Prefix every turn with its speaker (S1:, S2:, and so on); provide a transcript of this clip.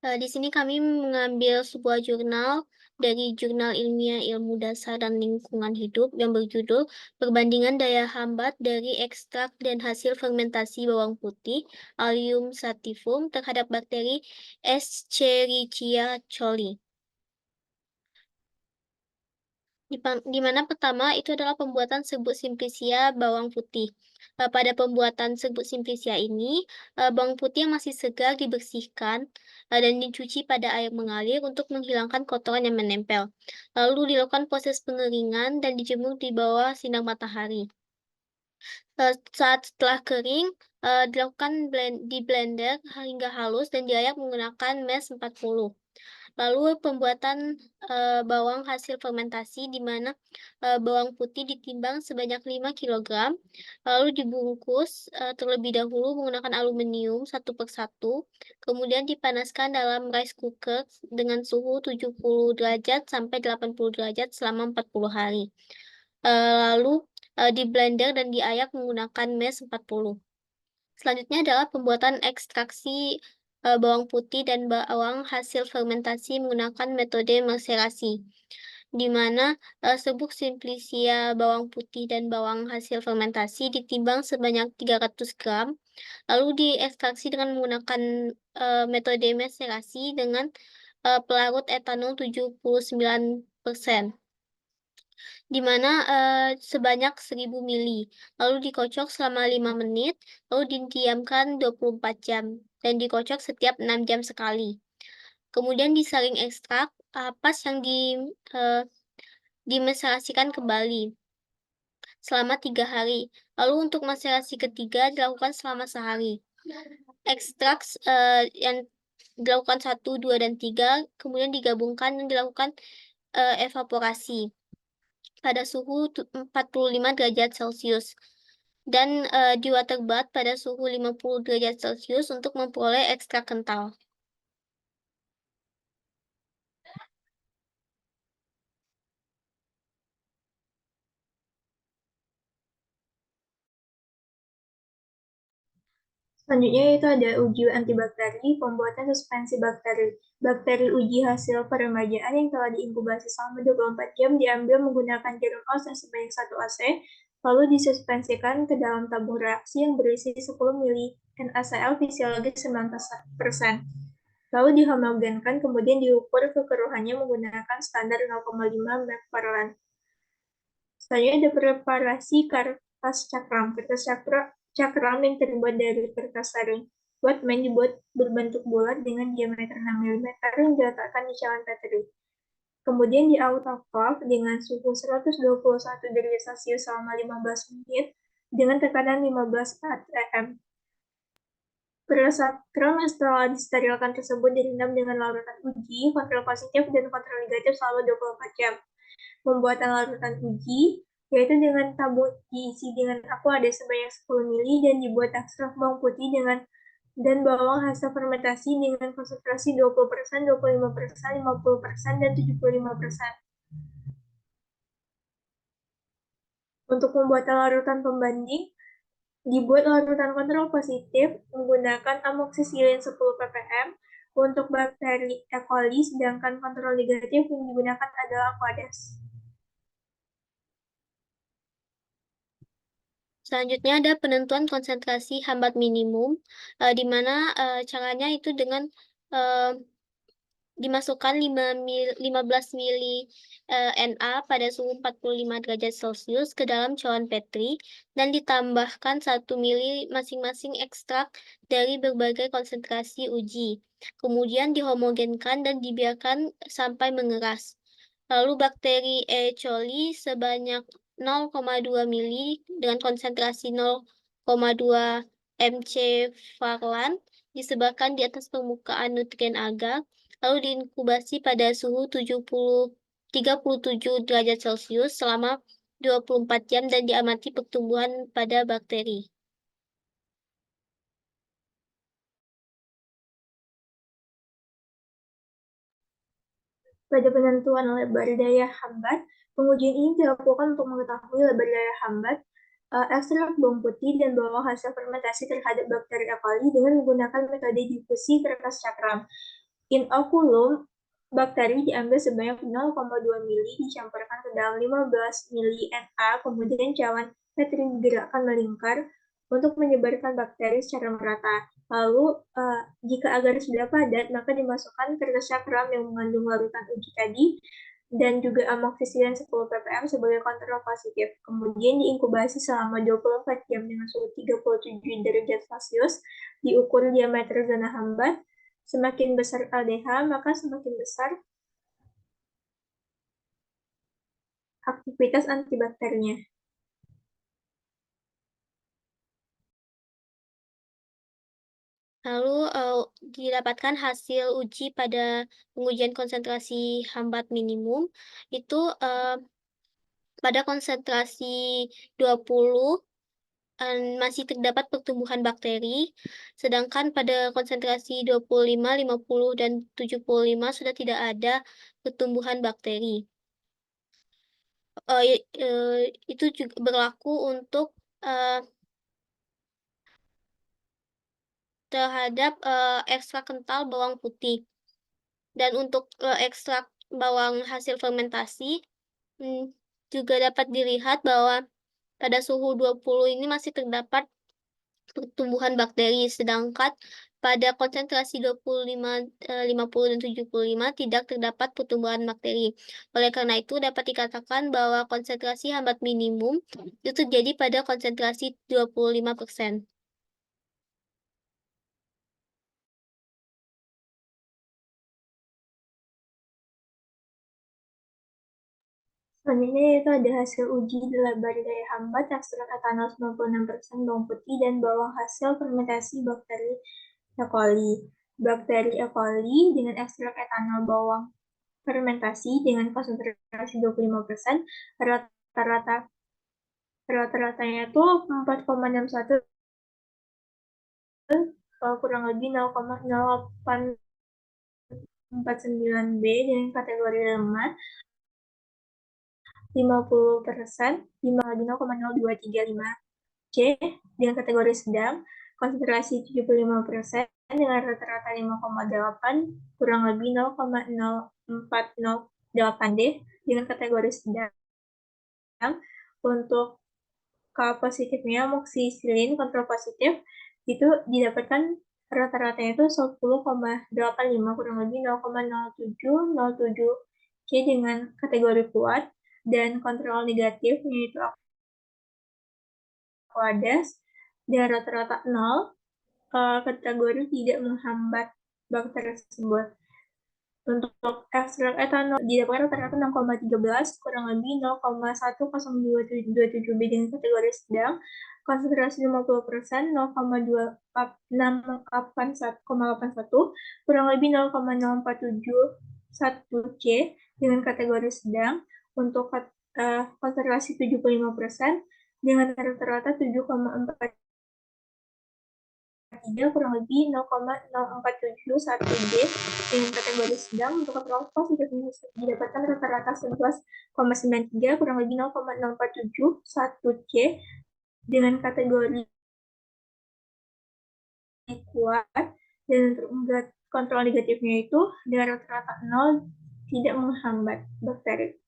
S1: Di sini kami mengambil sebuah jurnal dari Jurnal Ilmiah Ilmu Dasar dan Lingkungan Hidup yang berjudul Perbandingan Daya Hambat dari Ekstrak dan Hasil Fermentasi Bawang Putih Allium sativum terhadap bakteri Escherichia coli. Di mana pertama itu adalah pembuatan serbuk simplicia bawang putih. Pada pembuatan serbuk simplicia ini, bawang putih yang masih segar dibersihkan dan dicuci pada air mengalir untuk menghilangkan kotoran yang menempel. Lalu dilakukan proses pengeringan dan dijemur di bawah sinar matahari. Saat setelah kering, dilakukan di blender hingga halus dan diayak menggunakan MES 40. Lalu pembuatan, bawang hasil fermentasi di mana, bawang putih ditimbang sebanyak 5 kilogram, lalu dibungkus, terlebih dahulu menggunakan aluminium satu per satu, kemudian dipanaskan dalam rice cooker dengan suhu 70 derajat sampai 80 derajat selama 40 hari. Lalu, di-blender dan diayak menggunakan MES 40. Selanjutnya adalah pembuatan ekstraksi, bawang putih dan bawang hasil fermentasi menggunakan metode maserasi, di mana, serbuk simplicia bawang putih dan bawang hasil fermentasi ditimbang sebanyak 300 gram, lalu diekstraksi dengan menggunakan, metode maserasi dengan, pelarut etanol 79%. Di mana, sebanyak 1000 mili, lalu dikocok selama 5 menit, lalu didiamkan 24 jam, dan dikocok setiap 6 jam sekali. Kemudian disaring ekstrak, ampas yang eee, dimaserasikan kembali selama 3 hari. Lalu untuk maserasi ketiga dilakukan selama sehari. Ekstrak, yang dilakukan 1, 2, dan 3, kemudian digabungkan dan dilakukan, evaporasi pada suhu 45 derajat Celcius dan, di water bath pada suhu 50 derajat Celcius untuk memperoleh ekstrak kental.
S2: Selanjutnya itu ada uji antibakteri, pembuatan suspensi bakteri. Bakteri uji hasil peremajaan yang telah diinkubasi selama 24 jam diambil menggunakan jarum aus yang sebanyak 1 AC, lalu disuspensikan ke dalam tabung reaksi yang berisi 10 mili NaCl fisiologis 9%. Lalu dihomogenkan, kemudian diukur kekeruhannya menggunakan standar 0,5 mg per lan. Selanjutnya ada preparasi kertas cakram. Kertas cakram yang terbuat dari kertas saring Batman dibuat berbentuk bulat dengan diameter 6 mm yang diletakkan di cawan petri. Kemudian di autoclave dengan suhu 121 derajat Celcius selama 15 menit dengan tekanan 15 atm. Beras sakram yang setelah disterilkan tersebut direndam dengan larutan uji, kontrol positif dan kontrol negatif selama 24 jam. Pembuatan larutan uji, yaitu dengan tabung diisi dengan aqua ada sebanyak 10 mili dan dibuat ekstrak bawang putih dan bawang hasil fermentasi dengan konsentrasi 20%, 25%, 50%, dan 75%. Untuk pembuatan larutan pembanding, dibuat larutan kontrol positif menggunakan amoksisilin 10 ppm untuk bakteri E. coli, sedangkan kontrol negatif yang digunakan adalah Aquades.
S1: Selanjutnya ada penentuan konsentrasi hambat minimum, di mana, caranya itu dengan, dimasukkan 15 mili, Na pada suhu 45 derajat Celcius ke dalam cawan petri dan ditambahkan 1 mili masing-masing ekstrak dari berbagai konsentrasi uji. Kemudian dihomogenkan dan dibiarkan sampai mengeras. Lalu bakteri E. coli sebanyak 0,2 mili dengan konsentrasi 0,2 mc varlan disebarkan di atas permukaan nutrien agar lalu diinkubasi pada suhu 37 derajat Celcius selama 24 jam dan diamati pertumbuhan pada bakteri.
S2: Pada penentuan lebar daya hambat, pengujian ini dilakukan untuk mengetahui lebar daya hambat ekstrak bawang putih dan bawang hasil fermentasi terhadap bakteri E. coli dengan menggunakan metode difusi kertas cakram. Inokulum bakteri diambil sebanyak 0,2 mili dicampurkan ke dalam 15 mili Na, kemudian cawan Petri digerakkan melingkar untuk menyebarkan bakteri secara merata. Lalu, jika agar sudah padat, maka dimasukkan kertas cakram yang mengandung larutan uji tadi dan juga amoksisilin 10 ppm sebagai kontrol positif. Kemudian diinkubasi selama 24 jam dengan suhu 37 derajat Celcius, diukur diameter zona hambat. Semakin besar LDH, maka semakin besar aktivitas antibakterinya.
S1: Lalu didapatkan hasil uji pada pengujian konsentrasi hambat minimum itu pada konsentrasi 20 masih terdapat pertumbuhan bakteri, sedangkan pada konsentrasi 25, 50, dan 75 sudah tidak ada pertumbuhan bakteri. Itu juga berlaku untuk terhadap ekstrak kental bawang putih. Dan untuk ekstrak bawang hasil fermentasi juga dapat dilihat bahwa pada suhu 20 ini masih terdapat pertumbuhan bakteri, sedangkan pada konsentrasi 25, 50, dan 75 tidak terdapat pertumbuhan bakteri. Oleh karena itu, dapat dikatakan bahwa konsentrasi hambat minimum itu terjadi pada konsentrasi 25%.
S2: Selanjutnya yaitu ada hasil uji dari daya hambat ekstrak etanol 96% bawang putih dan bawang hasil fermentasi bakteri E. coli. Bakteri E. coli dengan ekstrak etanol bawang fermentasi dengan konsentrasi 25%, rata-ratanya itu 4,61 kurang lebih 0,0849 B dengan kategori lemah, 50%, 0,0235 C dengan kategori sedang, konsentrasi 75% dengan rata-rata 5,8 kurang lebih 0,0408 D dengan kategori sedang. Untuk K positifnya amoksisilin kontrol positif itu didapatkan rata-ratanya itu 10,85 kurang lebih 0,0707 C dengan kategori kuat, dan kontrol negatif yaitu Aquades dan rata-rata 0, kategori tidak menghambat bakteri tersebut. Untuk ekstrak etanol didapatkan rata-rata 6,13 kurang lebih 0,1027 B dengan kategori sedang, konsentrasi 50% 0,2681 kurang lebih 0,0471 C dengan kategori sedang. Untuk konsentrasi 75% dengan rata-rata 7,43 kurang lebih 0,0471 D dengan kategori sedang. Untuk kontrol positif didapatkan rata-rata 11,93 kurang lebih 0,0471 C dengan kategori kuat, dan untuk kontrol negatifnya itu dengan rata-rata 0 tidak menghambat bakteri.